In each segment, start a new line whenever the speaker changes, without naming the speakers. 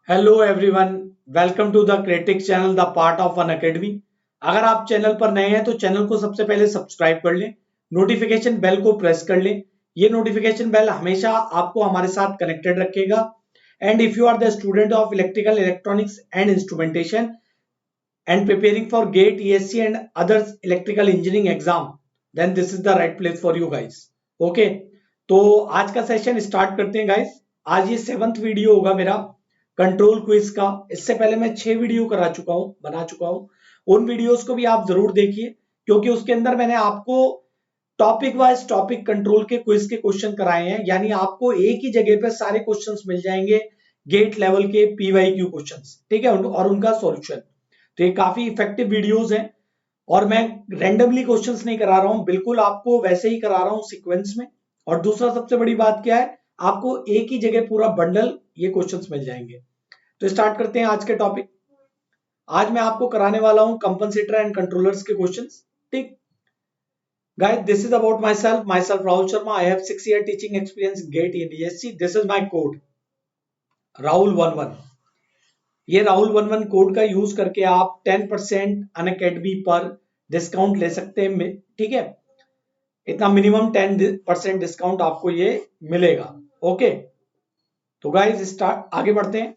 Hello everyone, welcome to the critics channel, the part of Unacademy. अगर आप channel पर नए हैं तो चैनल को सबसे पहले सब्सक्राइब कर लें, नोटिफिकेशन बेल को प्रेस कर लें। ये नोटिफिकेशन बेल हमेशा आपको हमारे साथ कनेक्टेड रखेगा। And if you are the student of electrical electronics and instrumentation and preparing for GATE ESC and others electrical engineering exam, then this is the right place for you guys. Okay, तो आज का session start करते हैं guys. आज ये 7th video होगा मेरा control quiz का। इससे पहले मैं 6 वीडियो बना चुका हूं। उन वीडियोस को भी आप जरूर देखिए, क्योंकि उसके अंदर मैंने आपको टॉपिक वाइज टॉपिक कंट्रोल के क्विज के क्वेश्चन कराए हैं। यानी आपको एक ही जगह पे सारे क्वेश्चंस मिल जाएंगे, गेट लेवल के पीवाईक्यू क्वेश्चंस, ठीक है, और उनका सॉल्यूशन। तो ये काफी इफेक्टिव वीडियोस हैं। और मैं रेंडमली क्वेश्चंस नहीं करा रहा हूं, बिल्कुल आपको वैसे ही करा रहा हूं सीक्वेंस में। और दूसरा सबसे बड़ी बात क्या है, आपको एक ही जगह पूरा बंडल ये क्वेश्चंस मिल जाएंगे। तो स्टार्ट करते हैं आज के टॉपिक। आज मैं आपको कराने वाला हूं कंपनसेटर एंड कंट्रोलर्स के क्वेश्चंस। ठीक guys, this is about myself Rahul Sharma. I have 6 year teaching experience in GATE and DSC. This is my code Rahul 11। ये राहुल 11 कोड का यूज करके आप 10% अनअकैडमी पर डिस्काउंट ले सकते हैं। ठीक है, इतना मिनिमम 10% डिस्काउंट आपको ये मिलेगा। ओके, तो गाइज स्टार्ट आगे बढ़ते हैं।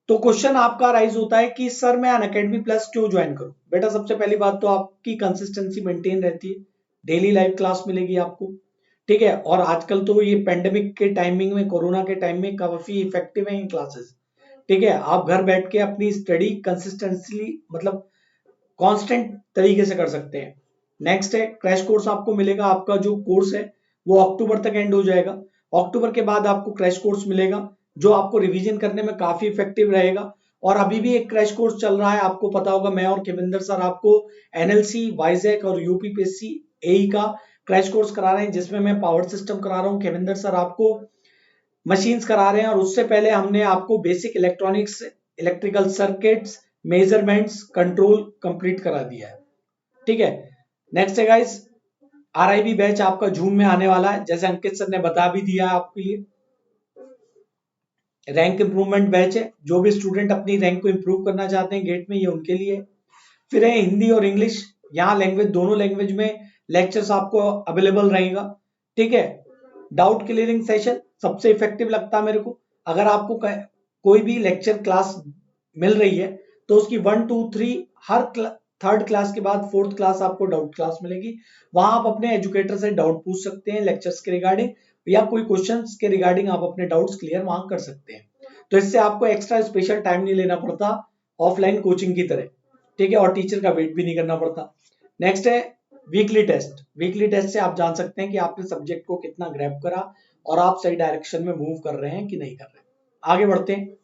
तो क्वेश्चन आपका राइज होता है कि सर मैं अनअकैडमी प्लस क्यों ज्वाइन करूं। बेटा सबसे पहली बात तो आपकी कंसिस्टेंसी मेंटेन रहती है, डेली लाइव क्लास मिलेगी आपको। ठीक है, और आजकल तो ये पेंडेमिक के टाइमिंग में, कोरोना के टाइम में काफी इफेक्टिव है ये क्लासेस। ठीक है, आप घर बैठ के अपनी स्टडी कंसिस्टेंटली मतलब कांस्टेंट तरीके से कर सकते हैं। नेक्स्ट है क्रैश कोर्स आपको मिलेगा। आपका जो कोर्स है वो अक्टूबर तक एंड हो जाएगा। अक्टूबर के बाद आपको क्रैश कोर्स मिलेगा, जो आपको रिवीजन करने में काफी इफेक्टिव रहेगा। और अभी भी एक क्रैश कोर्स चल रहा है, आपको पता होगा, मैं और केविंदर सर आपको एनएलसी वाइजैक और यूपीपीएससी एई का क्रैश कोर्स करा रहे हैं, जिसमें मैं पावर सिस्टम करा रहा हूँ, केविंदर सर आपको मशीन्स करा रहे हैं। और उससे पहले हमने आपको basic electronics, electrical circuits, measurements, control complete करा दिया है। ठीक है, नेक्स्ट है गाइस आरआईबी बैच आपका जून में आने वाला है, जैसे अंकित सर ने बता भी दिया आपके लिए। रैंक इंप्रूवमेंट बैच है, जो भी स्टूडेंट अपनी रैंक को इंप्रूव करना चाहते हैं गेट में, ये उनके लिए। फिर है हिंदी और इंग्लिश, यहाँ लैंग्वेज, दोनों लैंग्वेज में लेक्चर्स आपको अवेलेबल रहेगा। ठीक है, डाउट क्लियरिंग सेशन सबसे इफेक्टिव लगता है मेरे को। अगर आपको कोई भी लेक्चर क्लास मिल रही है तो उसकी 1 2 3 हर थर्ड क्लास के बाद फोर्थ क्लास आपको डाउट क्लास मिलेगी। वहां आप अपने एजुकेटर से डाउट पूछ सकते हैं लेक्चर्स के रिगार्डिंग, या कोई क्वेश्चंस के रिगार्डिंग आप अपने डाउट्स क्लियर वहां कर सकते हैं। तो इससे आपको एक्स्ट्रा स्पेशल टाइम नहीं लेना पड़ता ऑफलाइन कोचिंग की तरह। ठीक है, और टीचर का वेट भी नहीं करना पड़ता। नेक्स्ट है वीकली टेस्ट। वीकली टेस्ट से आप जान सकते हैं कि आपने सब्जेक्ट को कितना ग्रैब करा और आप सही डायरेक्शन में मूव कर रहे हैं कि नहीं कर रहे। आगे बढ़ते हैं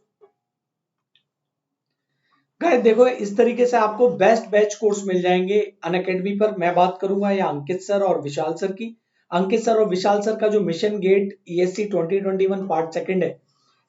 गाइस। देखो इस तरीके से आपको बेस्ट बैच कोर्स मिल जाएंगे अनअकैडमी पर। मैं बात करूंगा या अंकित सर और विशाल सर की। अंकित सर और विशाल सर का जो mission GATE ESC 2021 part second है,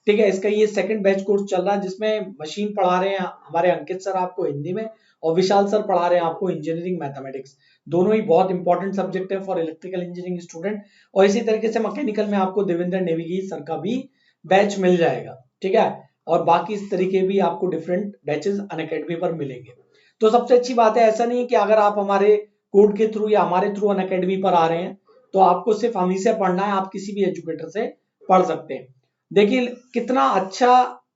ठीक है, इसका ये सेकंड बैच कोर्स चल रहा है, जिसमें मशीन पढ़ा रहे हैं हमारे अंकित सर आपको हिंदी में, और विशाल सर पढ़ा रहे हैं आपको इंजीनियरिंग मैथमेटिक्स। दोनों ही बहुत इंपॉर्टेंट सब्जेक्ट है फॉर इलेक्ट्रिकल इंजीनियरिंग स्टूडेंट। और इसी तरीके से मैकेनिकल में आपको देवेंद्र नेविगी सर का भी बैच मिल जाएगा। ठीक है, और बाकी इस तरीके भी आपको डिफरेंट बैचेस अनअकैडमी पर मिलेंगे। तो सबसे अच्छी बात है, ऐसा नहीं है कि अगर आप हमारे कोड के थ्रू या हमारे थ्रू अनअकैडमी पर आ रहे हैं तो आपको सिर्फ हम ही से पढ़ना है, आप किसी भी एजुकेटर से पढ़ सकते हैं। देखिए कितना अच्छा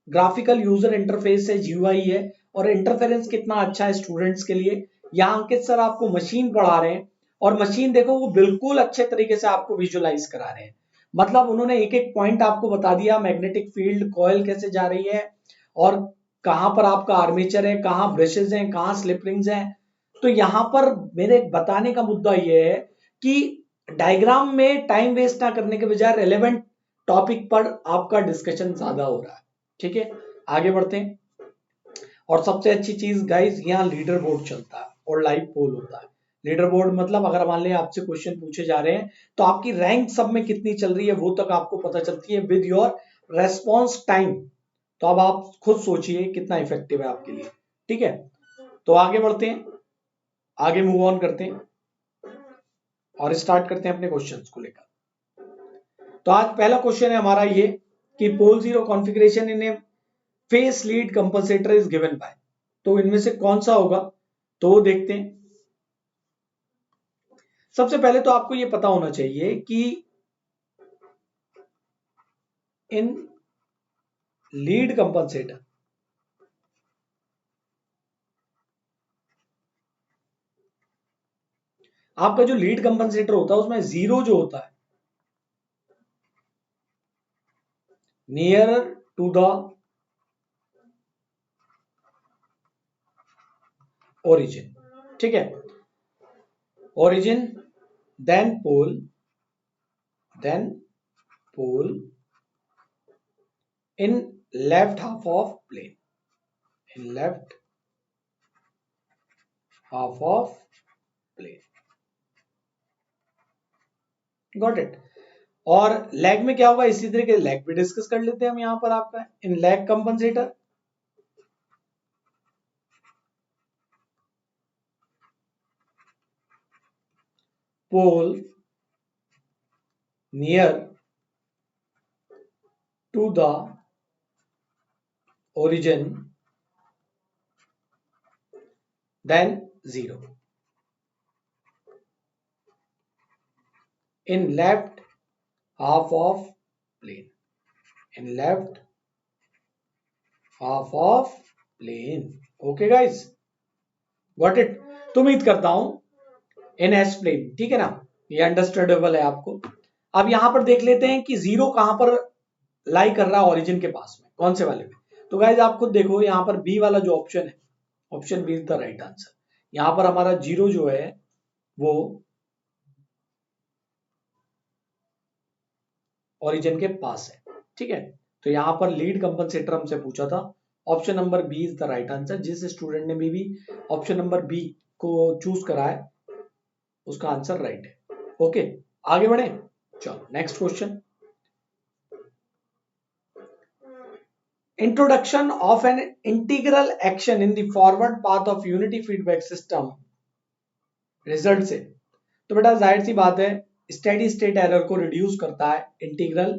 ग्राफिकल यूजर इंटरफेस है, जीयूआई है, और इंटरफेरेंस कितना अच्छा है स्टूडेंट्स के लिए। यहाँ अंकित सर आपको मशीन पढ़ा रहे हैं, और मशीन देखो वो बिल्कुल अच्छे तरीके से आपको विजुअलाइज करा रहे हैं। मतलब उन्होंने एक एक पॉइंट आपको बता दिया, मैग्नेटिक फील्ड कॉइल कैसे जा रही है, और कहां पर आपका आर्मेचर है, कहां ब्रशेज हैं, कहां स्लिप रिंग्स हैं। तो यहां पर मेरे बताने का मुद्दा यह है कि डायग्राम में टाइम वेस्ट ना करने के बजाय रेलेवेंट टॉपिक पर आपका डिस्कशन ज्यादा हो रहा है। ठीक है, आगे बढ़ते हैं। और सबसे अच्छी चीज गाइस, यहाँ लीडर बोर्ड चलता है और लाइव पोल होता है। लीडर बोर्ड मतलब अगर मान लिया आपसे क्वेश्चन पूछे जा रहे हैं तो आपकी रैंक सब में कितनी चल रही है वो तक आपको पता चलती है विद योर रेस्पॉन्स टाइम। तो अब आप खुद सोचिए कितना इफेक्टिव है आपके लिए। ठीक है, तो आगे बढ़ते हैं, आगे मूव ऑन करते हैं और स्टार्ट करते हैं अपने क्वेश्चंस को लेकर। तो आज पहला क्वेश्चन है हमारा ये कि pole zero configuration in a phase lead compensator is given by, तो इनमें से कौन सा होगा, तो वो देखते हैं। सबसे पहले तो आपको ये पता होना चाहिए कि इन लीड कंपनसेटर आपका जो लीड कंपनसेटर होता है उसमें जीरो जो होता है नियर टू द ओरिजिन, ठीक है, origin then pole in left half of plane, in left half of plane, got it। और लैग में क्या होगा, इसी तरीके से लैग भी डिस्कस कर लेते हैं हम यहां पर। आपका in lag compensator pole near to the origin then zero, in left half of plane, in left half of plane, okay guys, got it। तो उम्मीद करता हूं इन एस प्लेन, ठीक है ना, ये अंडरस्टैंडेबल है आपको। अब यहां पर देख लेते हैं कि जीरो कहां पर लाई कर रहा है ओरिजिन के पास में, कौन से वाले में। तो गाइज आप खुद देखो यहां पर बी वाला जो ऑप्शन है, option B is the right answer. यहां पर हमारा जीरो जो है वो ओरिजिन के पास है, ठीक है। तो यहां पर लीड कंपनसेटर हमसे पूछा था, option number B is the right answer. जिस स्टूडेंट ने भी ऑप्शन नंबर बी को चूज करा है उसका आंसर राइट है, ओके। आगे बढ़े, चलो next question. Introduction of an integral action in the forward path of unity feedback system result से, तो बेटा जाहिर सी बात है स्टेडी स्टेट एरर को रिड्यूस करता है इंटीग्रल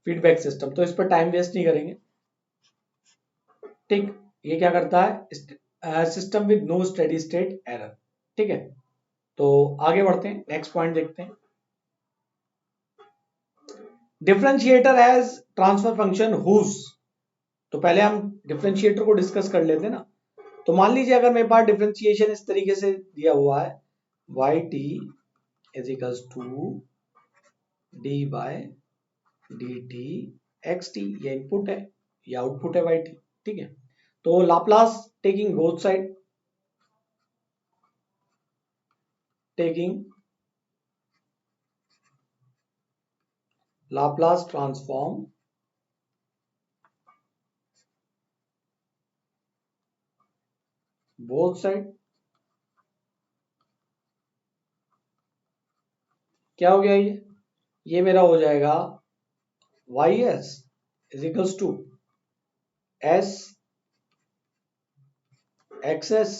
फीडबैक सिस्टम, तो इस पर टाइम वेस्ट नहीं करेंगे, ठीक। ये क्या करता है, system with no steady state error, ठीक है। तो आगे बढ़ते हैं, नेक्स्ट पॉइंट देखते हैं। Differentiator has transfer function whose, तो पहले हम डिफरेंशिएटर को डिस्कस कर लेते हैं ना। तो मान लीजिए अगर मेरे पास डिफरेंशिएशन इस तरीके से दिया हुआ है, Y T is equals to D by D T X T, ये इनपुट है, ये आउटपुट है वाई टी, ठीक है। तो Laplace taking both side, taking Laplace transform both side, क्या हो गया, ये मेरा हो जाएगा Y S is equals to S X S.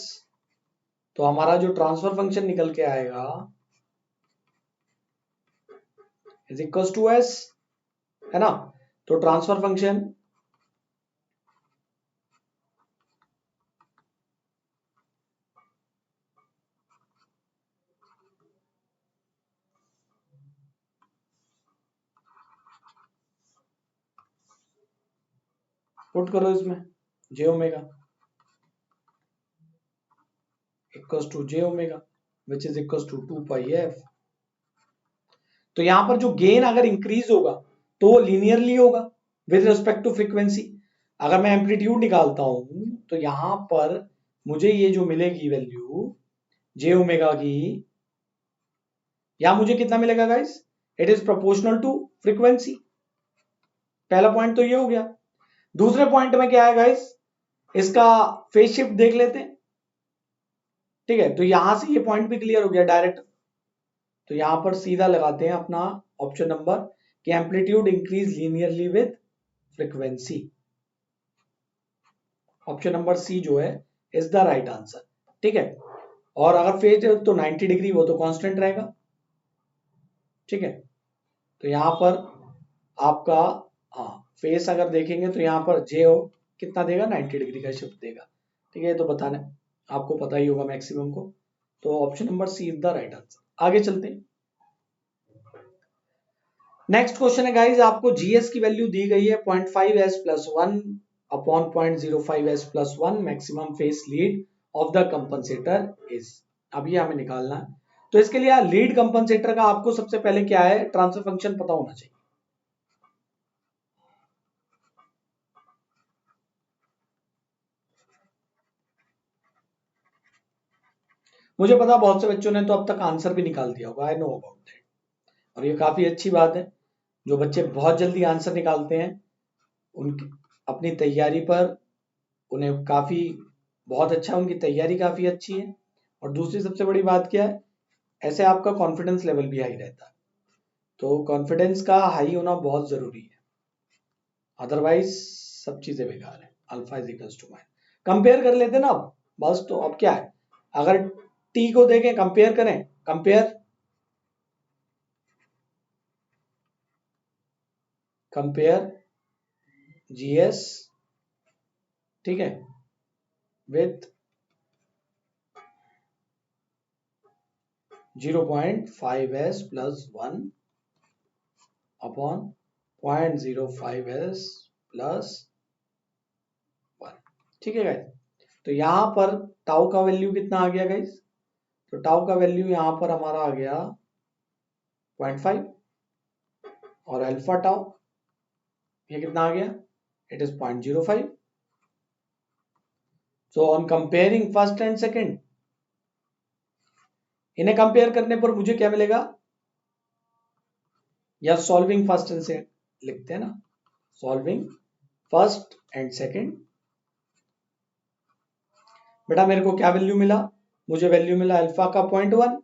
तो हमारा जो ट्रांसफर फंक्शन निकल के आएगा इज इक्वल्स टू एस, है ना। तो ट्रांसफर फंक्शन पुट करो इसमें, J omega equals to J omega which is equals to 2 pi F. तो यहां पर जो गेन अगर इंक्रीज होगा तो वो लीनियरली होगा विद रिस्पेक्ट टू फ्रीक्वेंसी। अगर मैं एम्पलीट्यूड निकालता हूं तो यहां पर मुझे ये जो मिलेगी वैल्यू जे ओमेगा की, या मुझे कितना मिलेगा guys, it is proportional to frequency. पहला पॉइंट तो ये हो गया। दूसरे पॉइंट में क्या है गाइस, इसका फेज शिफ्ट देख लेते हैं, ठीक है। तो यहां से ये पॉइंट भी क्लियर हो गया डायरेक्ट। तो यहां पर सीधा लगाते हैं अपना ऑप्शन नंबर कि amplitude increase linearly with frequency. Option number C जो है इज द राइट आंसर, ठीक है। और अगर फेज तो 90 डिग्री वो तो कांस्टेंट रहेगा, ठीक है। तो यहां पर आपका हाँ फेस अगर देखेंगे तो यहाँ पर जे हो कितना देगा, 90 डिग्री का शिफ्ट देगा। ठीक है, तो बताना आपको पता ही होगा मैक्सिमम को। तो option number C is the right answer. आगे चलते हैं। नेक्स्ट क्वेश्चन है गाइज, आपको जीएस की वैल्यू दी गई है 0.5s plus 1 upon 0.05s plus 1, maximum phase lead of the compensator is. अब ये हमें निकालना है। तो इसके लिए लीड कंपनसेटर का आपको सबसे पहले क्या है, ट्रांसफर फंक्शन पता होना चाहिए। मुझे पता बहुत से बच्चों ने तो अब तक आंसर भी निकाल दिया होगा, आई नो अबाउट दैट, और ये काफी अच्छी बात है। जो बच्चे बहुत जल्दी आंसर निकालते हैं उनकी अपनी तैयारी पर उन्हें काफी बहुत अच्छा, उनकी तैयारी काफी अच्छी है। और दूसरी सबसे बड़ी बात क्या है, ऐसे आपका कॉन्फिडेंस लेवल भी हाई रहता है। तो कॉन्फिडेंस का हाई होना बहुत जरूरी है, अदरवाइज सब चीजें बेकार है। Alpha is equals to mine, compare कर लेते ना अब बस। तो अब क्या है, अगर टी को देखें, कंपेयर करें, कंपेयर कंपेयर जीएस, ठीक है, with 0.5s plus 1 upon 0.05s plus 1। ठीक है गाइस, तो यहां पर टाउ का वैल्यू कितना आ गया गाइस, तो टाउ का वैल्यू यहां पर हमारा आ गया 0.5, और अल्फा टाउ ये कितना आ गया, it is 0.05। So on comparing first and second, इन्हें कंपेयर करने पर मुझे क्या मिलेगा, या सॉल्विंग फर्स्ट एंड सेकेंड लिखते हैं ना, सॉल्विंग फर्स्ट एंड सेकेंड। बेटा मेरे को क्या वैल्यू मिला, मुझे वैल्यू मिला अल्फा का 0.1।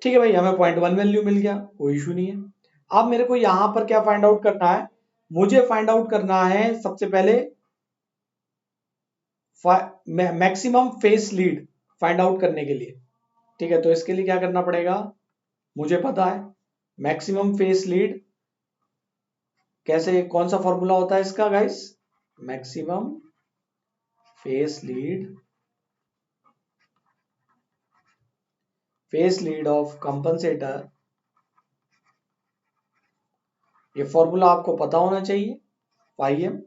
ठीक है भाई, हमें 0.1 वैल्यू मिल गया, कोई इशू नहीं है। अब मेरे को यहां पर क्या फाइंड आउट करना है, मुझे फाइंड आउट करना है सबसे पहले maximum phase lead find out करने के लिए। ठीक है, तो इसके लिए क्या करना पड़ेगा, मुझे पता है मैक्सिमम फेस लीड कैसे, कौन सा फॉर्मूला होता है इसका guys, maximum phase lead of compensator, ये फॉर्मूला आपको पता होना चाहिए, phi M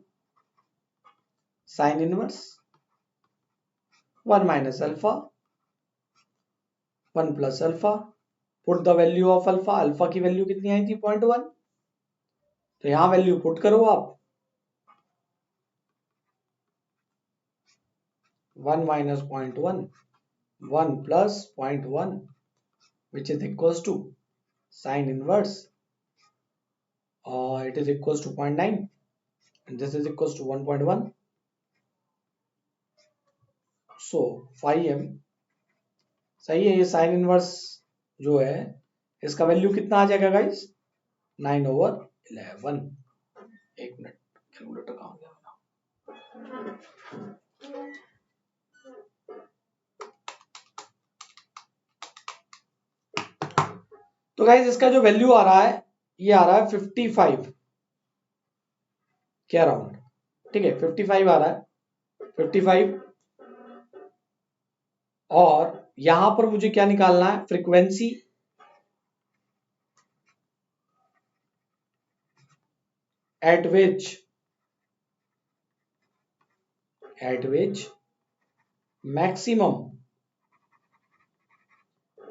sine inverse 1 minus alpha 1 plus alpha, put the value of alpha, alpha की वैल्यू कितनी आई थी 0.1, तो यहां वैल्यू पुट करो आप, 1 minus 0.1 1 plus 0.1 which is equals to sine inverse, it is equals to 0.9 and this is equals to 1.1. so phi m सही है, ये साइन इनवर्स जो है इसका वैल्यू कितना आ जाएगा गाइस, 9/11। एक मिनट, कैलकुलेटर कहां गया, तो गाइस इसका जो वैल्यू आ रहा है ये आ रहा है 55 के अराउंड। ठीक है, 55 आ रहा है, 55। और यहां पर मुझे क्या निकालना है, frequency at which maximum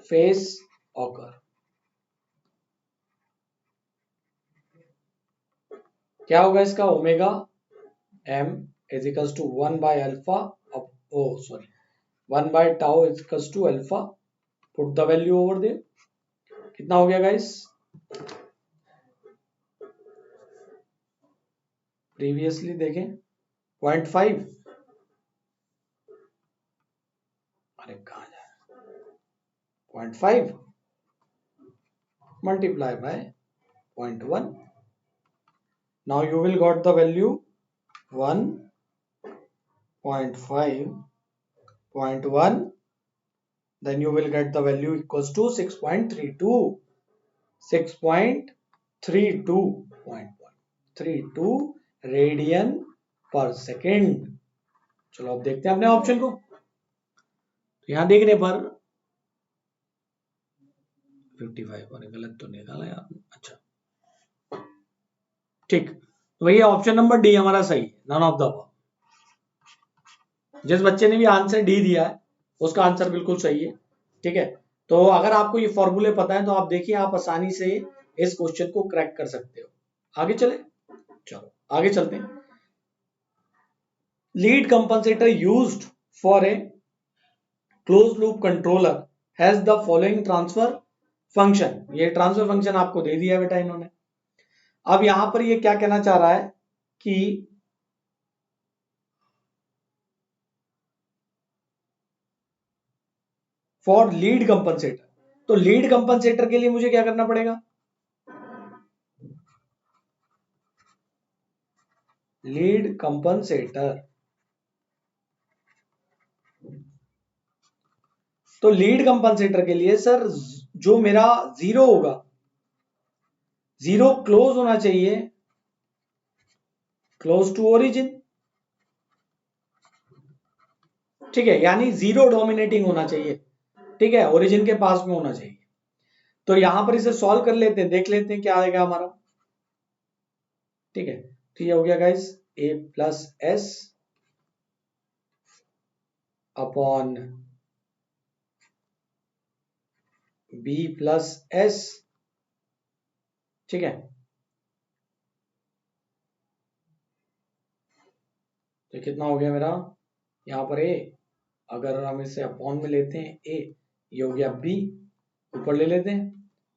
phase occur. क्या होगा इसका, omega M is equals to 1 by alpha, oh sorry 1 by tau is equals to alpha, put the value over there, कितना हो गया गाइस, प्रीवियसली देखें 0.5, अरे कहा जाए 0.5 multiply by 0.1, now you will got the value 1.5.1, then you will get the value equals to 6.32, 6.32.1, 632 radian per second. चलो अब देखते हैं अपने ऑप्शन को। तो यहां देखने पर 55 और गलत तो निकाला यार। अच्छा ठीक, तो भैया ऑप्शन नंबर डी हमारा सही है, नन ऑफ द अबव। जिस बच्चे ने भी आंसर डी दिया है उसका आंसर बिल्कुल सही है। ठीक है, तो अगर आपको ये फॉर्मूले पता है तो आप देखिए आप आसानी से इस क्वेश्चन को क्रैक कर सकते हो। आगे चले, चलो आगे चलते हैं। Lead compensator used for a close loop controller has the following transfer function. ये ट्रांसफर फंक्शन आपको दे दिया बेटा इन्होंने। अब यहां पर ये क्या कहना चाह रहा है कि फॉर लीड कंपनसेटर, तो लीड कंपनसेटर के लिए मुझे क्या करना पड़ेगा, लीड कंपनसेटर। तो लीड कंपनसेटर के लिए सर जो मेरा जीरो होगा, जीरो क्लोज होना चाहिए क्लोज टू ओरिजिन। ठीक है, यानी जीरो डोमिनेटिंग होना चाहिए। ठीक है, ओरिजिन के पास में होना चाहिए। तो यहां पर इसे सॉल्व कर लेते हैं, देख लेते हैं क्या आएगा हमारा। ठीक है, तो ये हो गया guys a plus S upon b plus S. ठीक है, तो कितना हो गया मेरा यहां पर a, अगर हम इसे अपॉन में लेते हैं a, ये हो गया b, ऊपर ले लेते हैं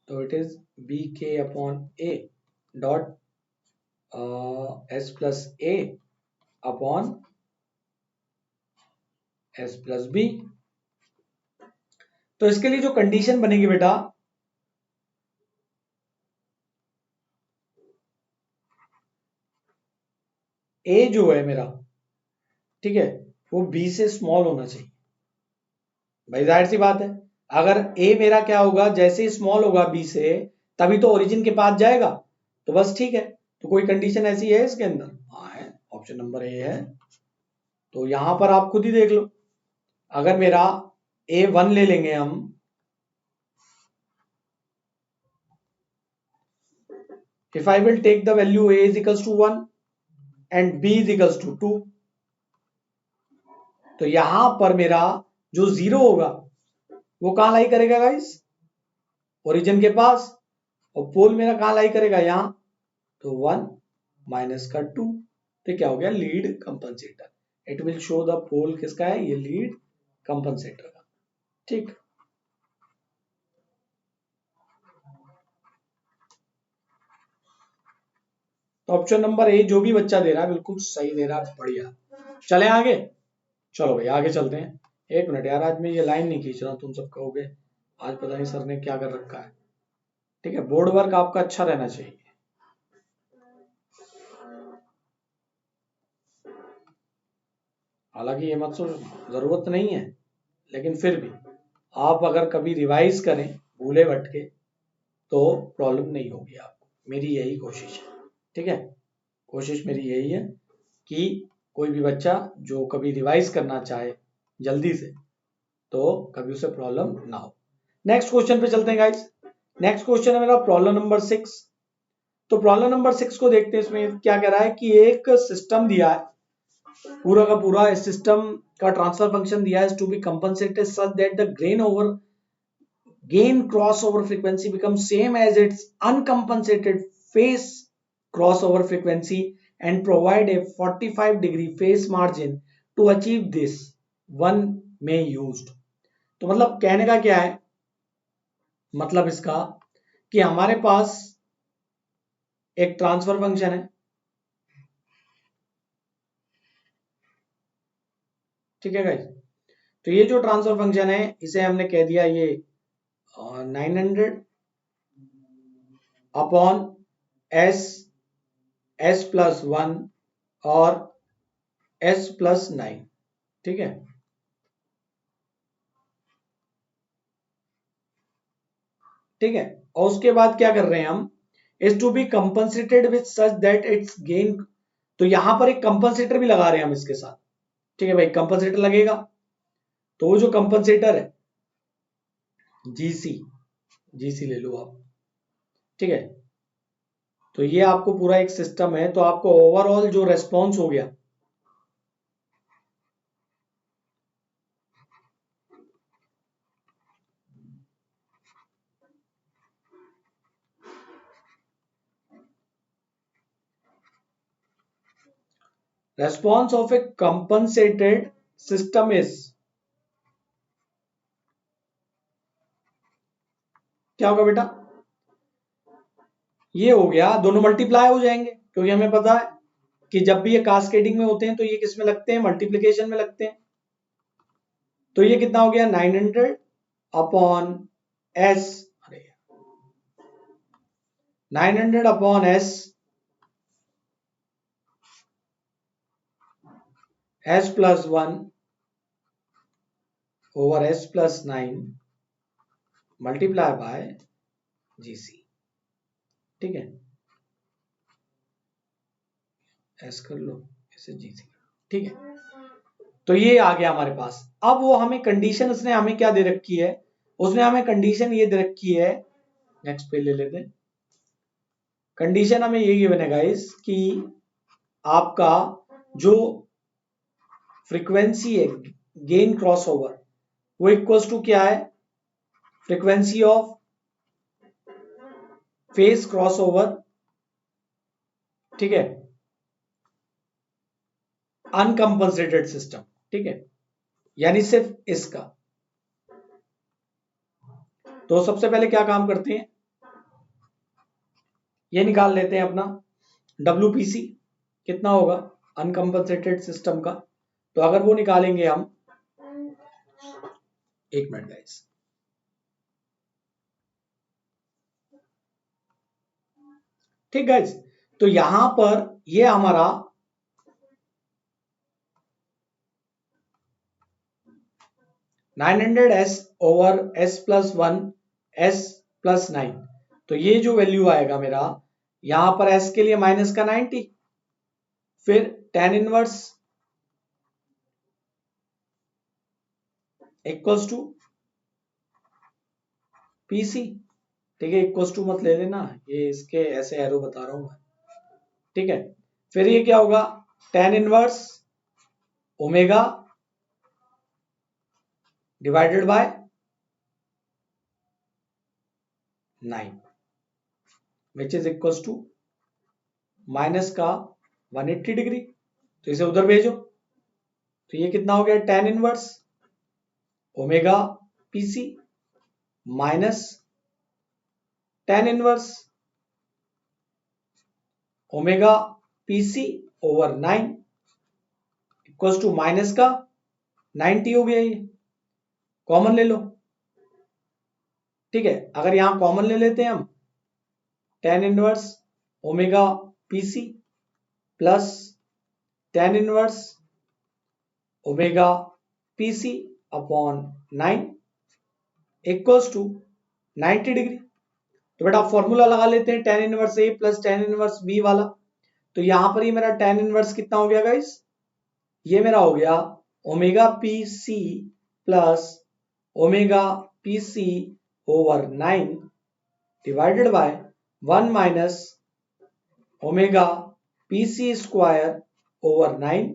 तो it is b k upon a dot S plus A upon S plus B. तो इसके लिए जो कंडीशन बनेगी बेटा, ए जो है मेरा, ठीक है, वो बी से स्मॉल होना चाहिए। भाई जाहिर सी बात है, अगर ए मेरा क्या होगा, जैसे ही स्मॉल होगा बी से तभी तो ओरिजिन के पास जाएगा। तो बस ठीक है, तो कोई कंडीशन ऐसी है इसके अंदर? हाँ है, ऑप्शन नंबर ए है। तो यहां पर आप खुद ही देख लो, अगर मेरा ए वन ले लेंगे हम, if I will take the value a is equals to 1 and b is equals to 2, तो यहां पर मेरा जो जीरो होगा वो कहां लाई करेगा गाइस, ओरिजिन के पास। और पोल मेरा कहां लाई करेगा, यहां। तो 1 माइनस का 2, तो क्या हो गया, lead compensator. It will show the pole किसका है, ये लीड कंपनसेटर का। ठीक, तो ऑप्शन नंबर ए जो भी बच्चा दे रहा है बिल्कुल सही दे रहा है, बढ़िया। चले आगे, चलो भाई आगे चलते हैं। एक मिनट यार, आज मैं ये लाइन नहीं खींच रहा, तुम सब कहोगे आज पता नहीं सर ने क्या कर रखा है। ठीक है, बोर्ड वर्क आपका अच्छा रहना चाहिए। हालांकि ये मत सोचो जरूरत नहीं है, लेकिन फिर भी आप अगर कभी रिवाइज करें भूले भटके तो प्रॉब्लम नहीं होगी आपको, मेरी यही कोशिश है। ठीक है, कोशिश मेरी यही है कि कोई भी बच्चा जो कभी रिवाइज करना चाहे जल्दी से, तो कभी उसे प्रॉब्लम ना हो। नेक्स्ट क्वेश्चन पे चलते हैं गाइस। नेक्स्ट क्वेश्चन है मेरा प्रॉब्लम नंबर 6। तो प्रॉब्लम नंबर 6 को देखते हैं, इसमें क्या कह रहा है कि एक सिस्टम दिया है, पूरा का पूरा इस सिस्टम का ट्रांसफर फंक्शन दिया है to be compensated such that the gain crossover frequency becomes same as its uncompensated phase crossover frequency and provide a 45-degree phase margin to achieve this one may used। तो मतलब कहने का क्या है, मतलब इसका कि हमारे पास एक ट्रांसफर फंक्शन है। ठीक है गाइस, तो ये जो ट्रांसफर फंक्शन है इसे हमने कह दिया ये 900 अपॉन एस, एस प्लस 1 और एस प्लस 9। ठीक है, ठीक है, और उसके बाद क्या कर रहे हैं हम, is to be compensated with such that it's gain. तो यहां पर एक कंपनसेटर भी लगा रहे हैं हम इसके साथ, ठीक है भाई, कंपनसेटर लगेगा। तो वो जो कंपनसेटर है जीसी, जीसी ले लो आप, ठीक है। तो ये आपको पूरा एक सिस्टम है, तो आपको ओवरऑल जो रेस्पॉन्स हो गया, response of a compensated system is, क्या होगा बेटा, ये हो गया, दोनों मल्टीप्लाई हो जाएंगे क्योंकि हमें पता है कि जब भी ये कास्केडिंग में होते हैं तो ये किस में लगते हैं, मल्टीप्लीकेशन में लगते हैं। तो ये कितना हो गया 900 अपॉन एस, अरे 900 upon S plus 1 over S plus 9 multiply by GC, ठीक है, एस कर लो इसे जीसी, ठीक है। तो ये आ गया हमारे पास। अब वो हमें कंडीशन उसने हमें क्या दे रखी है, उसने हमें कंडीशन ये दे रखी है, नेक्स्ट पे ले लेते हैं। कंडीशन हमें ये गिवन है गाइस कि आपका जो फ्रीक्वेंसी है गेन क्रॉसओवर वो इक्वल्स टू क्या है, फ्रीक्वेंसी ऑफ फेस क्रॉसओवर, ठीक है, अनकंपनसेटेड सिस्टम, ठीक है, यानी सिर्फ इसका। तो सबसे पहले क्या काम करते हैं, ये निकाल लेते हैं अपना WPC कितना होगा अनकंपनसेटेड सिस्टम का। तो अगर वो निकालेंगे हम, एक मिनट गाइस, ठीक गाइस। तो यहां पर ये हमारा 900s over s plus 1 s plus 9, तो ये जो वैल्यू आएगा मेरा यहां पर s के लिए माइनस का 90, फिर tan inverse equals to PC, ठीक है, इक्वल्स टू मत ले लेना, ये इसके ऐसे एरो बता रहा हूं मैं, ठीक है। फिर ये क्या होगा tan inverse omega divided by 9 which is equals to minus का 180 डिग्री। तो इसे उधर भेजो, तो ये कितना हो गया tan inverse omega PC minus tan inverse omega PC over 9 equals to minus का 90 हो गया, ये कॉमन ले लो, ठीक है। अगर यहां कॉमन ले लेते हैं हम tan inverse omega PC plus tan inverse omega PC upon 9 equals to 90 degree. तो बेटा फॉर्मूला लगा लेते हैं tan inverse A plus tan inverse B वाला। तो यहां पर ये मेरा tan इनवर्स कितना हो गया गाइस, ये मेरा हो गया omega P C plus omega P C over 9 divided by 1 minus omega P C square over 9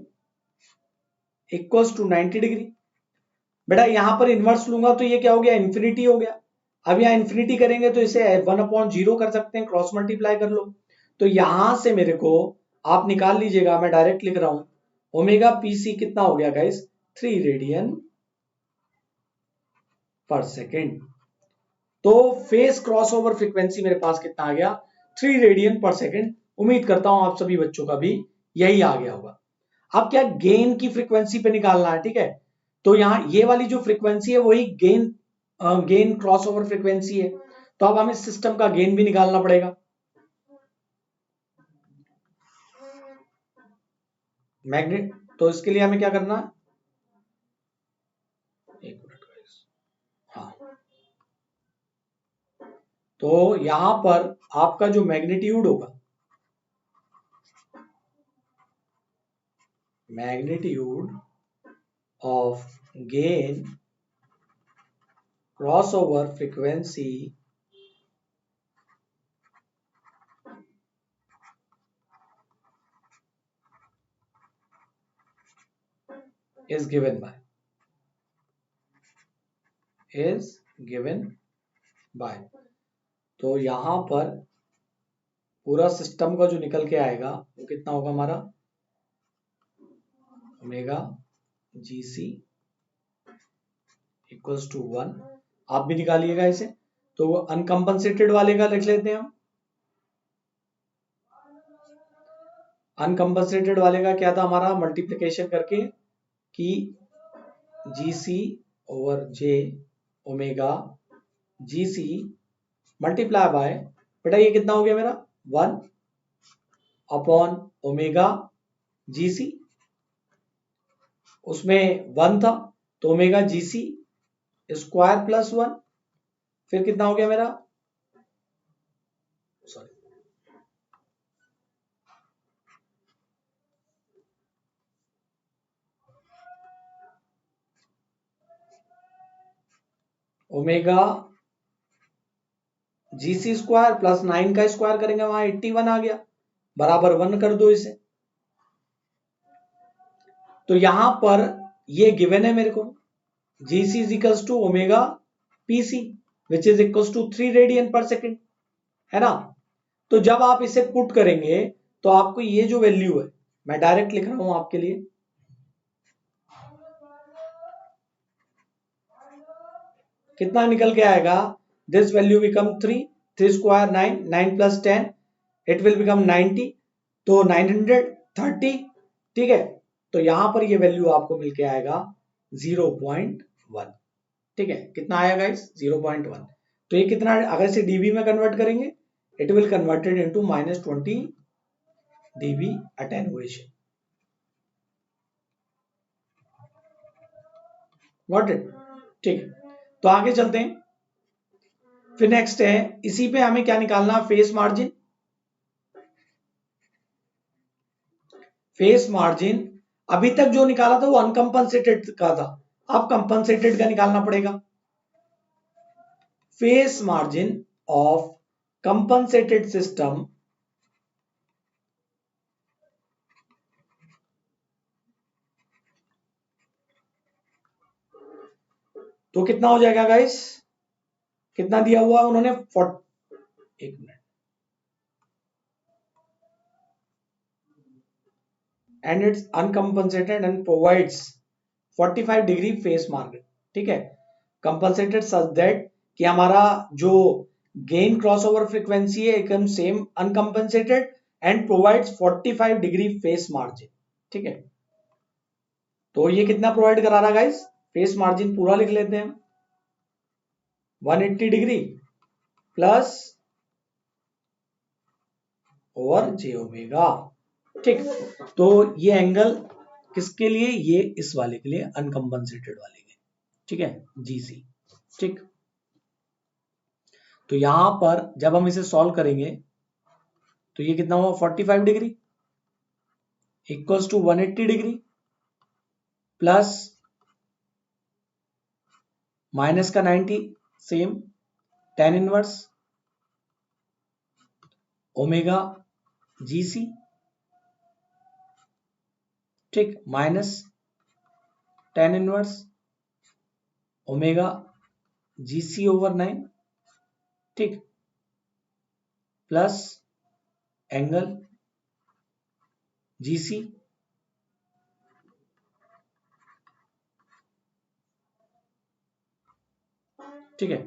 equals to 90 degree. बेटा यहां पर इनवर्स लूंगा तो ये क्या हो गया इन्फिनिटी हो गया। अब यहां इन्फिनिटी करेंगे तो इसे 1/0 कर सकते हैं, क्रॉस मल्टीप्लाई कर लो। तो यहां से मेरे को आप निकाल लीजिएगा, मैं डायरेक्ट लिख रहा हूं, ओमेगा पीसी कितना हो गया गाइस 3 रेडियन पर सेकेंड। तो फेस क्रॉसओवर फ्रीक्वेंसी मेरे पास कितना आ गया 3 रेडियन पर सेकेंड। उम्मीद करता हूं आप सभी बच्चों का भी यही आ गया होगा। अब क्या गेन की फ्रीक्वेंसी पे निकालना है, ठीक है। तो यहां ये वाली जो फ्रीक्वेंसी है वही गेन क्रॉसओवर फ्रीक्वेंसी है, तो अब हमें सिस्टम का गेन भी निकालना पड़ेगा। मैग्नेट, तो इसके लिए हमें क्या करना है, एक मिनट गाइस, हाँ, तो यहां पर आपका जो मैग्नीट्यूड होगा, magnitude of gain crossover frequency is given by तो यहां पर पूरा सिस्टम का जो निकल के आएगा वो कितना होगा हमारा, omega G C equals to 1। आप भी निकालिएगा इसे। तो अनकंपनसेटेड वाले का लिख लेते हैं हम। अनकंपनसेटेड वाले का क्या था हमारा, मल्टीप्लिकेशन करके कि G C over J omega G C multiply by, बेटा ये कितना हो गया मेरा 1 अपॉन ओमेगा जी सी, उसमें 1 था तो ओमेगा जी सी स्क्वायर प्लस 1, फिर कितना हो गया मेरा, सॉरी ओमेगा जी सी स्क्वायर प्लस 9 का स्क्वायर करेंगे वहां 81 आ गया, बराबर 1 कर दो इसे। तो यहां पर ये गिवन है मेरे को, G C is equals to omega P C which is equals to 3 radian per second, है ना। तो जब आप इसे पुट करेंगे तो आपको ये जो वैल्यू है, मैं डायरेक्ट लिख रहा हूं आपके लिए, कितना निकल के आएगा, this value become 3, 3 square 9, 9 plus 10 it will become 90, तो 930, ठीक है। तो यहां पर ये वैल्यू आपको मिलके आएगा 0.1, ठीक है। कितना आया गाइस 0.1। तो ये कितना, अगर इसे डीबी में कन्वर्ट करेंगे it will converted into -20 dB attenuation, got it, ठीक है। तो आगे चलते हैं, फिर नेक्स्ट है इसी पे हमें क्या निकालना, फेस मार्जिन। फेस मार्जिन अभी तक जो निकाला था वो अनकंपनसेटेड का था, अब कंपनसेटेड का निकालना पड़ेगा। Face margin of compensated system तो कितना हो जाएगा गाइस, कितना दिया हुआ उन्होंने, एक minute, and it's uncompensated and provides 45 degree phase margin, ठीक है। कंपनसेटेड सच दैट कि हमारा जो गेन क्रॉसओवर फ्रीक्वेंसी है एकदम same uncompensated and provides 45 degree phase margin, ठीक है। तो ये कितना प्रोवाइड करा रहा गाइस, फेस मार्जिन पूरा लिख लेते हैं, 180 degree plus over J omega, ठीक। तो ये एंगल किसके लिए, ये इस वाले के लिए, अनकंपनसेटेड वाले के, ठीक है, जीसी, ठीक। तो यहां पर जब हम इसे सॉल्व करेंगे तो ये कितना हुआ 45 degree equals to 180 degree plus minus का 90 same tan inverse omega GC, ठीक, minus tan inverse omega GC over 9, ठीक, प्लस एंगल जीसी, ठीक है।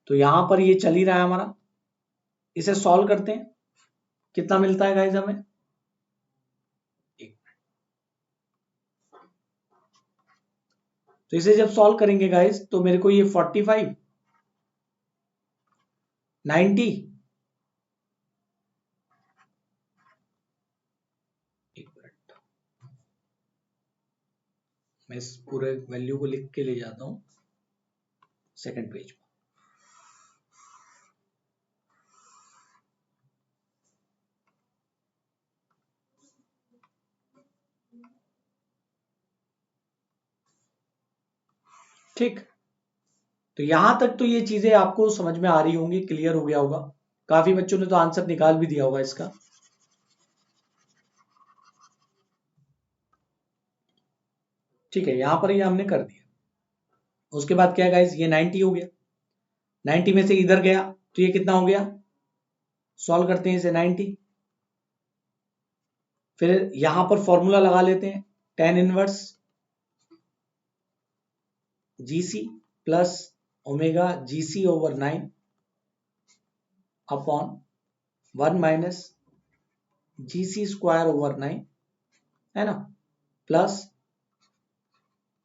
तो यहां पर ये चल ही रहा है हमारा, इसे सॉल्व करते हैं, कितना मिलता है गाइस हमें, तो इसे जब सॉल्व करेंगे गाइस तो मेरे को ये 45 90, एक मिनट मैं इस पूरे वैल्यू को लिख के ले जाता हूं सेकंड पेज पर, ठीक, तो यहां तक तो ये चीजें आपको समझ में आ रही होंगी, क्लियर हो गया होगा। काफी बच्चों ने तो आंसर निकाल भी दिया होगा इसका। ठीक है, यहां पर ये हमने कर दिया। उसके बाद क्या गाइस, ये 90 हो गया, 90 में से इधर गया तो ये कितना हो गया, सॉल्व करते हैं इसे 90। फिर यहां पर फॉर्मूला लगा लेते हैं, tan inverse GC plus omega GC over 9 upon 1 minus GC square over 9, है ना, प्लस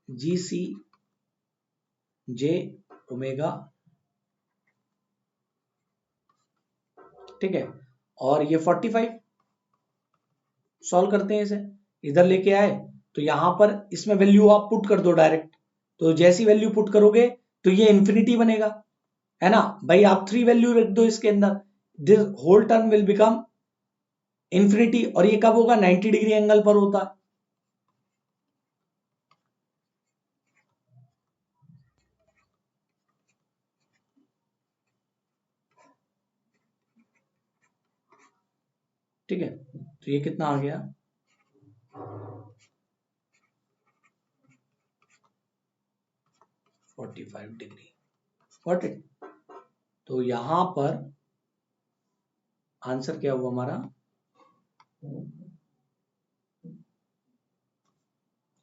जीसी जे ओमेगा, ठीक है। और ये 45 सॉल्व करते हैं इसे, इधर लेके आए तो यहां पर इसमें वैल्यू आप पुट कर दो डायरेक्ट, तो जैसी वैल्यू पुट करोगे तो ये इंफिनिटी बनेगा, है ना भाई। आप 3 वैल्यू रख दो इसके अंदर, this whole term will become infinity. और ये कब होगा, 90 डिग्री एंगल पर होता है। ठीक है, तो ये कितना आ गया, 45 डिग्री। Got it. तो यहां पर आंसर क्या हुआ हमारा,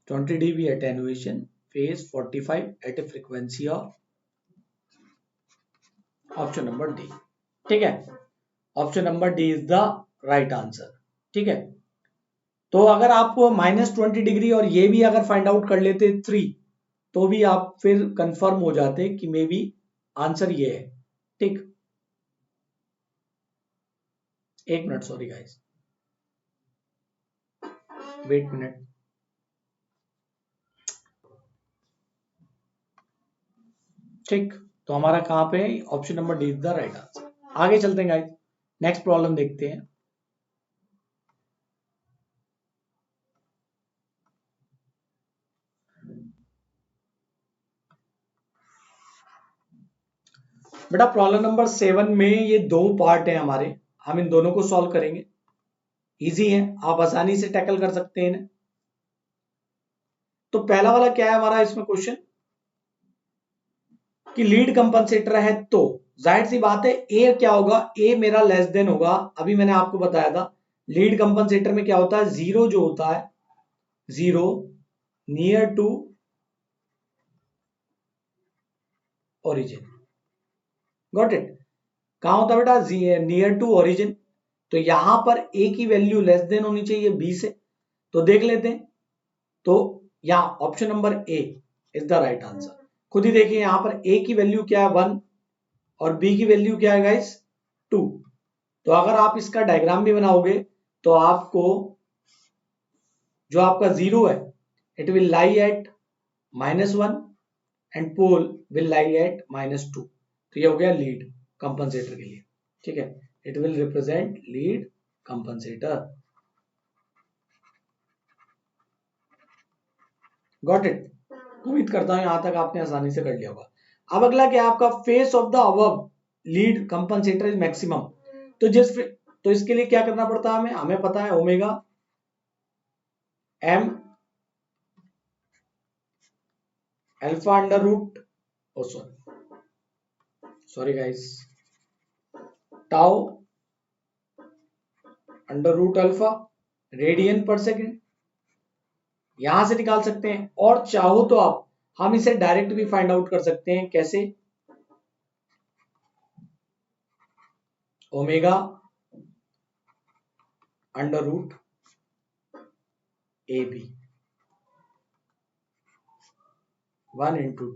20 dB attenuation, phase 45 at a frequency of option number D. ठीक है, option number D is the right answer. ठीक है, तो अगर आपको -20 डिग्री और ये भी अगर फाइंड आउट कर लेते 3, तो भी आप फिर कंफर्म हो जाते कि मे बी आंसर ये है। ठीक, एक minute, sorry guys, wait minute. ठीक, तो हमारा कहां पे है, option number D is the right answer. आगे चलते हैं गाइस, नेक्स्ट प्रॉब्लम देखते हैं। बेटा प्रॉब्लम नंबर 7 में ये दो पार्ट है हमारे, हम इन दोनों को सॉल्व करेंगे। इजी है, आप आसानी से टैकल कर सकते हैं इन्हें। तो पहला वाला क्या है हमारा इसमें क्वेश्चन, कि लीड कंपनसेटर है, तो जाहिर सी बात है ए क्या होगा, ए मेरा लेस देन होगा। अभी मैंने आपको बताया था लीड कंपनसेटर में क्या होता है, जीरो जो होता है, zero near to origin. Got it. कहां होता है बेटा, नियर टू ओरिजिन। तो यहां पर ए की वैल्यू लेस देन होनी चाहिए बी से, तो देख लेते हैं। तो यहां option number A is the right answer. खुद ही देखिए यहां पर ए की वैल्यू क्या है 1 और बी की वैल्यू क्या है गाइस 2। तो अगर आप इसका डायग्राम भी बनाओगे तो आपको जो आपका जीरो है it will lie at -1 and pole will lie at -2। तो ये हो गया लीड कंपनसेटर के लिए। ठीक है, it will represent lead compensator. Got it. उम्मीद करता हूं यहां तक आपने आसानी से कर लिया होगा। अब अगला क्या है आपका, face of the above lead compensator is maximum. तो इसके लिए क्या करना पड़ता है, हमें पता है omega M alpha under root, oh sorry guys, tau under root alpha radian per second, यहां से निकाल सकते हैं। और चाहो तो आप हम इसे डायरेक्ट भी फाइंड आउट कर सकते हैं, कैसे, omega under root A B 1 into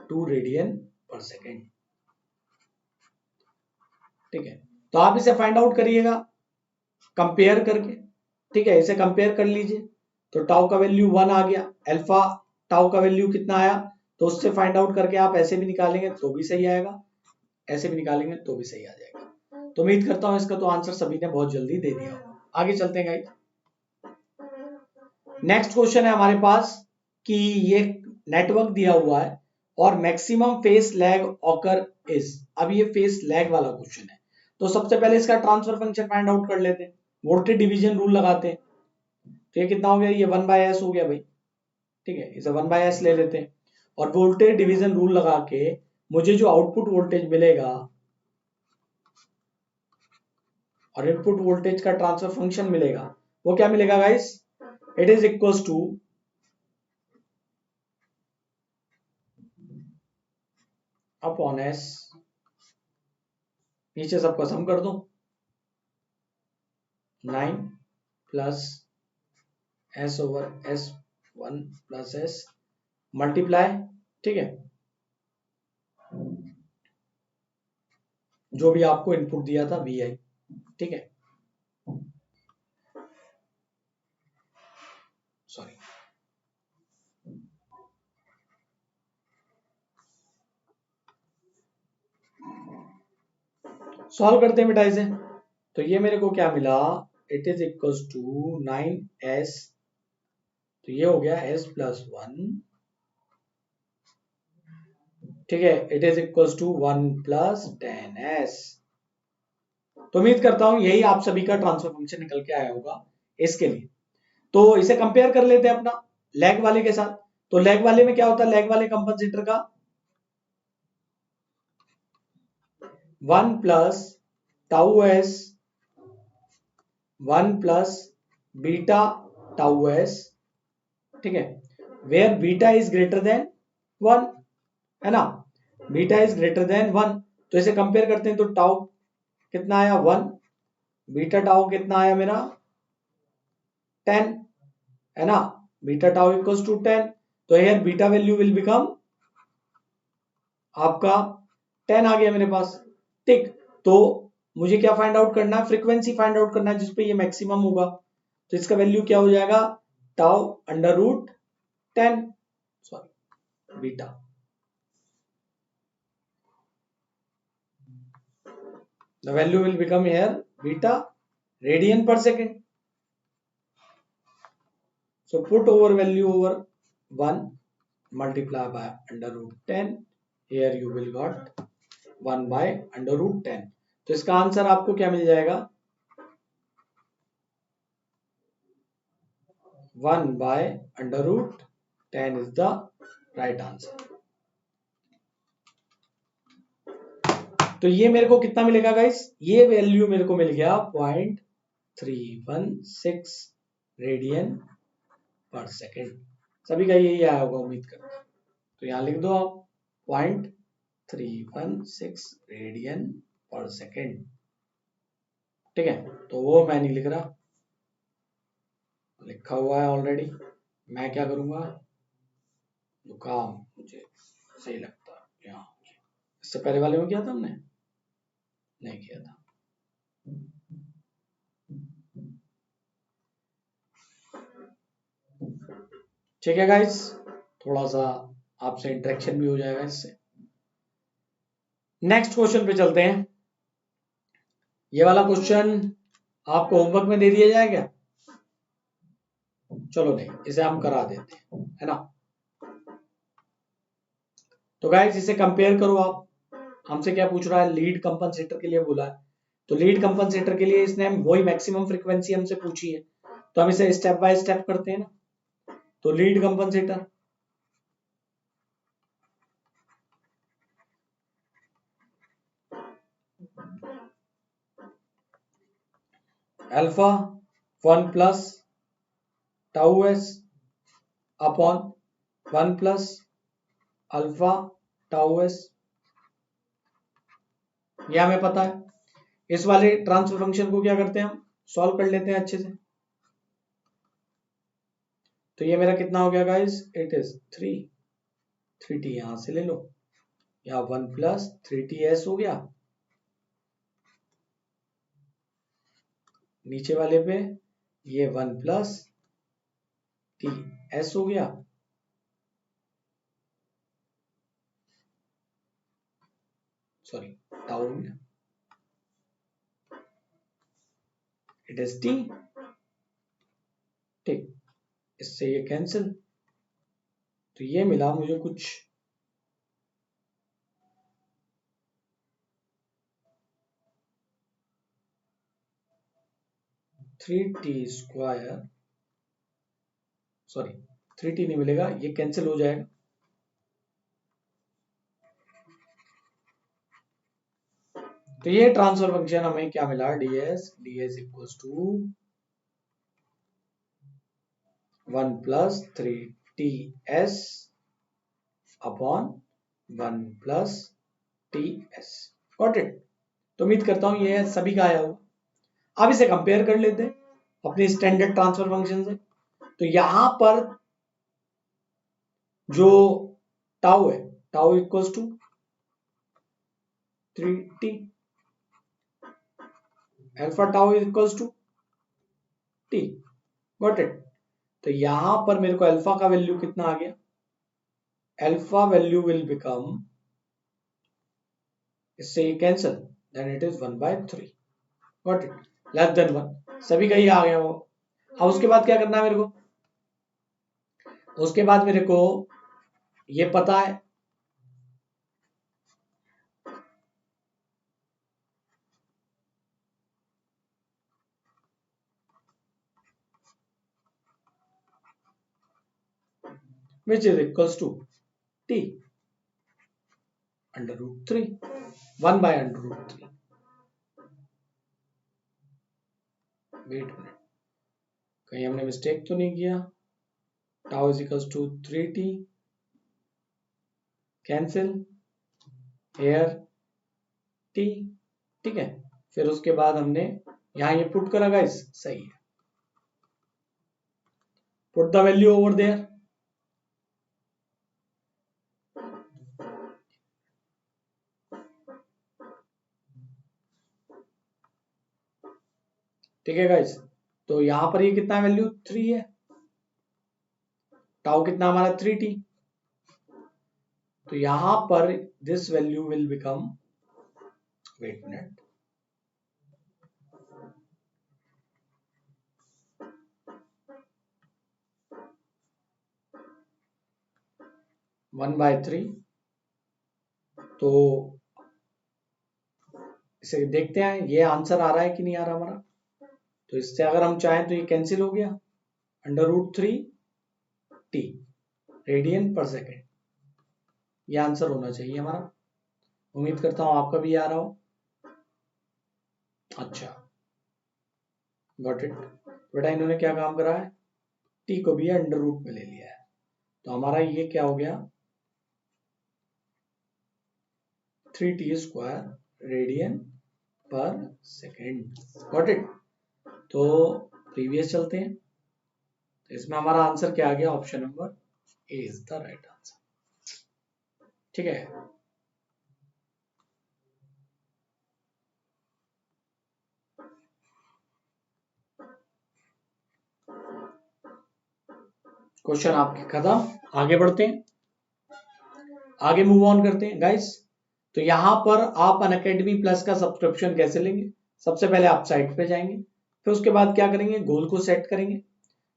2 radian per second. ठीक है, तो आप इसे फाइंड आउट करिएगा कंपेयर करके। ठीक है, इसे कंपेयर कर लीजिए, तो टाउ का वैल्यू 1 आ गया, अल्फा टाउ का वैल्यू कितना आया, तो उससे फाइंड आउट करके आप ऐसे भी निकालेंगे तो भी सही आएगा, ऐसे भी निकालेंगे तो भी सही आ जाएगा। तो उम्मीद करता हूं इसका तो आंसर सभी ने बहुत जल्दी दे दिया होगा। आगे चलते हैं गाइस, नेक्स्ट क्वेश्चन है हमारे पास, कि ये नेटवर्क दिया हुआ है और maximum face lag occur is. अब ये फेस लैग वाला क्वेश्चन है, तो सबसे पहले इसका ट्रांसफर फंक्शन फाइंड आउट कर लेते हैं, वोल्टेज डिवीजन रूल लगाते हैं। तो ये कितना हो गया, ये 1/s हो गया भाई, ठीक है, इसे 1/s ले लेते हैं और वोल्टेज डिवीजन रूल लगा के मुझे जो आउटपुट वोल्टेज मिलेगा और इनपुट वोल्टेज का ट्रांसफर फंक्शन मिलेगा, वो क्या मिलेगा guys, it is equals two upon S, नीचे सबका सम कर दो, 9 plus S over S 1 plus S multiply, ठीक है, जो भी आपको इनपुट दिया था वी आई, ठीक है, सॉरी, सॉल्व करते हैं बेटा इसे। तो ये मेरे को क्या मिला, it is equals to 9s, तो ये हो गया s प्लस 1, ठीक है, it is equals to 1 plus 10s। तो उम्मीद करता हूं यही आप सभी का ट्रांसफर फंक्शन निकल के आया होगा इसके लिए। तो इसे कंपेयर कर लेते हैं अपना लैग वाले के साथ। तो लैग वाले में क्या होता है, लैग वाले कंपनसेटर का 1 plus tau S 1 plus beta tau S, ठीक है, where beta is greater than 1, है ना, बीटा इज ग्रेटर देन 1। तो इसे कंपेयर करते हैं, तो टाउ कितना आया 1, बीटा टाउ कितना आया मेरा 10, है ना, बीटा टाउ इक्वल्स टू 10। तो here beta value will become आपका 10 आ गया मेरे पास, ठीक। तो मुझे क्या फाइंड आउट करना है, फ्रीक्वेंसी फाइंड आउट करना है जिसपे ये मैक्सिमम होगा। तो इसका वैल्यू क्या हो जाएगा, tau under root 10, sorry beta, the value will become here beta radian per second. So put over value over 1 multiply by under root 10, here you will got 1 by under root 10। तो इसका answer आपको क्या मिल जाएगा, 1 by under root 10 is the right answer। तो ये मेरे को कितना मिलेगा गाइस, ये वैल्यू मेरे को मिल गया 0.316 रेडियन पर सेकेंड। सभी का यही आया होगा उम्मीद करता हूं। तो यहां लिख दो आप 0.316 रेडियन पर सेकेंड, ठीक है। तो वो मैं नहीं लिख रहा, लिखा हुआ है ऑलरेडी। मैं क्या करूंगा, जो काम मुझे सही लगता है यहाँ, इससे पहले वाले में किया था हमने, नहीं किया था। ठीक है गाइस, थोड़ा सा आपसे इंटरेक्शन भी हो जाएगा इससे। नेक्स्ट क्वेश्चन पे चलते हैं। ये वाला क्वेश्चन आपको होमवर्क में दे दिया जाएगा, चलो नहीं, इसे हम करा देते हैं, है ना। तो गाइस इसे कंपेयर करो आप, हमसे क्या पूछ रहा है, लीड कंपनसेटर के लिए बोला है। तो लीड कंपनसेटर के लिए इसने वही मैक्सिमम फ्रीक्वेंसी हमसे पूछी है, तो हम इसे स्टेप बाय स्टेप करते हैं ना। तो lead compensator, alpha 1 plus tau S upon 1 plus alpha tau S, ये हमें पता है। इस वाले ट्रांसफर फंक्शन को क्या करते हैं, हम सॉल्व कर लेते हैं अच्छे से। तो ये मेरा कितना हो गया गाइस, इट इज 3t यहां से ले लो, यहाँ 1 प्लस 3ts हो गया, नीचे वाले पे ये 1 प्लस ts हो गया, सॉरी टाउ हो गया, इट इज t, ठीक, इससे ये कैंसिल, तो ये मिला मुझे कुछ 3t², सॉरी 3t नहीं मिलेगा, ये कैंसिल हो जाएगा। तो ये ट्रांसफर फंक्शन हमें क्या मिला, ds equals to 1 plus 3ts upon 1 plus ts। Got it. तो उम्मीद करता हूं ये सभी का आया होगा। अब इसे कंपेयर कर लेते हैं अपनी स्टैंडर्ड ट्रांसफर फंक्शन से। तो यहां पर जो टाउ है, tau equals to 3t, alpha tau equals to t। Got it. तो यहां पर मेरे को अल्फा का वैल्यू कितना आ गया, अल्फा वैल्यू विल बिकम, इससे ये cancel, then it is 1/3। Got it, less than 1, सभी का ही आ गया वो। अब उसके बाद क्या करना है मेरे को, उसके बाद मेरे को ये पता है which is equals to t under root 3, 1 by under root 3। Wait minute, कहीं हमने मिस्टेक तो नहीं किया। Tau is equals to 3t, cancel here t, ठीक है। फिर उसके बाद हमने यहां ये पुट करा गाइस, सही है, put the value over there. ठीक है गाइस, तो यहां पर ये कितना वैल्यू 3 है, टाउ कितना हमारा 3t। तो यहां पर this value will become, wait minute, one by 3। तो इसे देखते हैं ये आंसर आ रहा है कि नहीं आ रहा हमारा। तो इससे अगर हम चाहें तो ये कैंसिल हो गया, under root 3t radian per second, ये आंसर होना चाहिए हमारा। उम्मीद करता हूं आपका भी आ रहा हो। अच्छा, गॉट इट। बेटा इन्होंने क्या काम करा है, टी को भी अंडर रूट में ले लिया है। तो हमारा ये क्या हो गया, 3t² radian per second. Got it. तो प्रीवियस चलते हैं। तो इसमें हमारा आंसर क्या आ गया, option number A is the right answer. ठीक है, क्वेश्चन आपके खत्म। आगे बढ़ते हैं, आगे मूव ऑन करते हैं गाइस। तो यहां पर आप अनअकैडमी प्लस का सब्सक्रिप्शन कैसे लेंगे, सबसे पहले आप साइट पे जाएंगे, फिर उसके बाद क्या करेंगे, गोल को सेट करेंगे।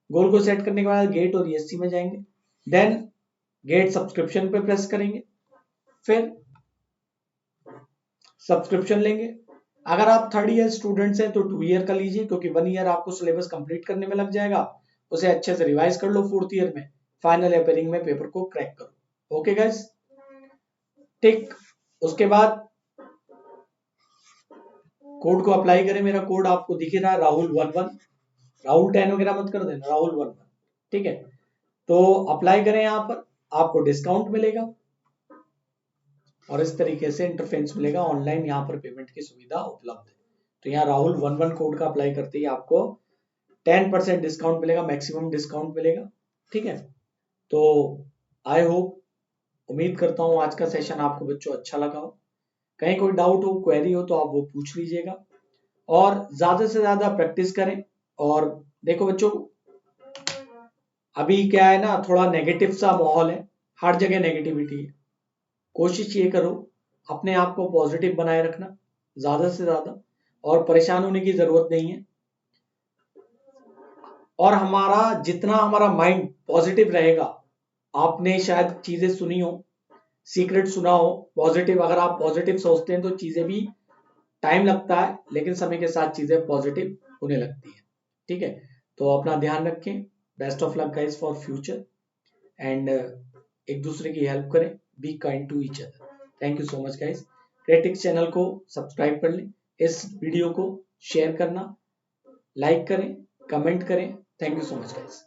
गोल को सेट करने के बाद गेट और ईएससी में जाएंगे, देन गेट सब्सक्रिप्शन पे प्रेस करेंगे, फिर सब्सक्रिप्शन लेंगे। अगर आप 3rd ईयर स्टूडेंट्स हैं तो 2 ईयर का लीजिए, क्योंकि 1 ईयर आपको सिलेबस कंप्लीट करने में लग जाएगा। उसे अच्छे से रिवाइज कर लो, 4th ईयर में फाइनल अपेयरिंग में पेपर को क्रैक करो। ओके गाइस, ठीक। उसके बाद कोड को अप्लाई करें। मेरा कोड आपको दिख रहा है, राहुल11, राहुल 10 वगैरह मत कर देना, राहुल11, ठीक है। तो अप्लाई करें, यहां पर आपको डिस्काउंट मिलेगा और इस तरीके से इंटरफेस मिलेगा। ऑनलाइन यहाँ पर पेमेंट की सुविधा उपलब्ध है। तो यहाँ राहुल11 कोड का अप्लाई करते ही आपको 10% डिस्काउंट मिलेगा, मैक्सिमम डिस्काउंट मिलेगा, ठीक है। तो आई होप, उम्मीद करता हूँ आज का सेशन आपको बच्चों अच्छा लगा हो। कहीं कोई डाउट हो, क्वेरी हो तो आप वो पूछ लीजिएगा और ज्यादा से ज्यादा प्रैक्टिस करें। और देखो बच्चों, अभी क्या है ना, थोड़ा नेगेटिव सा माहौल है, हर जगह नेगेटिविटी है। कोशिश ये करो अपने आप को पॉजिटिव बनाए रखना ज्यादा से ज्यादा, और परेशान होने की जरूरत नहीं है। और हमारा जितना हमारा माइंड पॉजिटिव रहेगा आपने शायद चीजें सुनी हो, सीक्रेट सुना हो, पॉजिटिव, अगर आप पॉजिटिव सोचते हैं तो चीजें भी टाइम लगता है लेकिन समय के साथ चीजें पॉजिटिव होने लगती है। ठीक है, तो अपना ध्यान रखें। Best of luck guys for future and एक दूसरे की हेल्प करें, be kind to each other. Thank you so much guys. Creatics channel को सब्सक्राइब कर लें, इस वीडियो को शेयर करना, लाइक करें, कमेंट करें। Thank you so much guys.